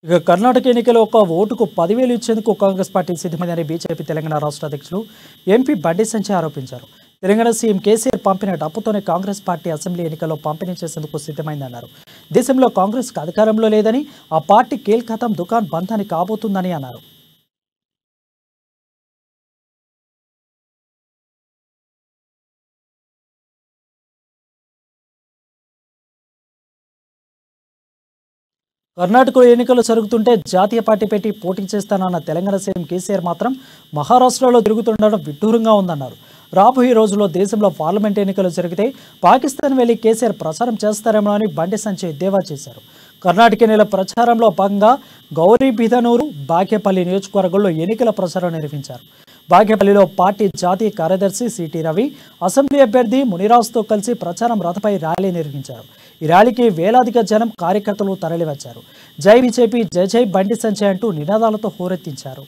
ఇక కర్ణాటక ఎన్నికలో ఒక ఓటుకు 10,000 ఇచ్చేందుకు కాంగ్రెస్ పార్టీ సిద్ధమైందని బీజేపీ తెలంగాణ రాష్ట్ర అధ్యక్షులు ఎంపీ బండి సంజయ్ ఆరోపించారు. తెలంగాణ సీఎం కేసీఆర్ పంపిన డబ్బుతోనే కాంగ్రెస్ పార్టీ అసెంబ్లీ ఎన్నికల్లో పంపిణీ చేసేందుకు సిద్ధమైందన్నారు. దేశంలో కాంగ్రెస్ అధికారంలో లేదని, ఆ పార్టీ కేల్ఖతం దుకాన్ బంద్ అని కాబోతుందని అన్నారు. కర్ణాటకలో ఎన్నికలు జరుగుతుంటే జాతీయ పార్టీ పెట్టి పోటీ చేస్తానన్న తెలంగాణ సీఎం కేసీఆర్ మాత్రం మహారాష్ట్రలో తిరుగుతుండడం విడ్డూరంగా ఉందన్నారు. రాబోయే రోజుల్లో దేశంలో పార్లమెంట్ ఎన్నికలు జరిగితే పాకిస్తాన్ వెళ్లి కేసీఆర్ ప్రచారం చేస్తారేమో అని బండి సంజయ్ ఎద్దేవా చేశారు. కర్ణాటక ఎన్నికల ప్రచారంలో భాగంగా గౌరీబిదనూరు, బాగేపల్లి నియోజకవర్గంలో ఎన్నికల ప్రచారం నిర్వహించారు. బాగేపల్లిలో పార్టీ జాతీయ కార్యదర్శి సిటీ రవి, అసెంబ్లీ అభ్యర్థి మునిరాజ్తో కలిసి ప్రచారం రథపై ర్యాలీ నిర్వహించారు. ఈ ర్యాలీకి వేలాదిగా జనం, కార్యకర్తలు తరలివచ్చారు. జై బీజేపీ, జై జై బండి సంజయ్ అంటూ నినాదాలతో హోరెత్తించారు.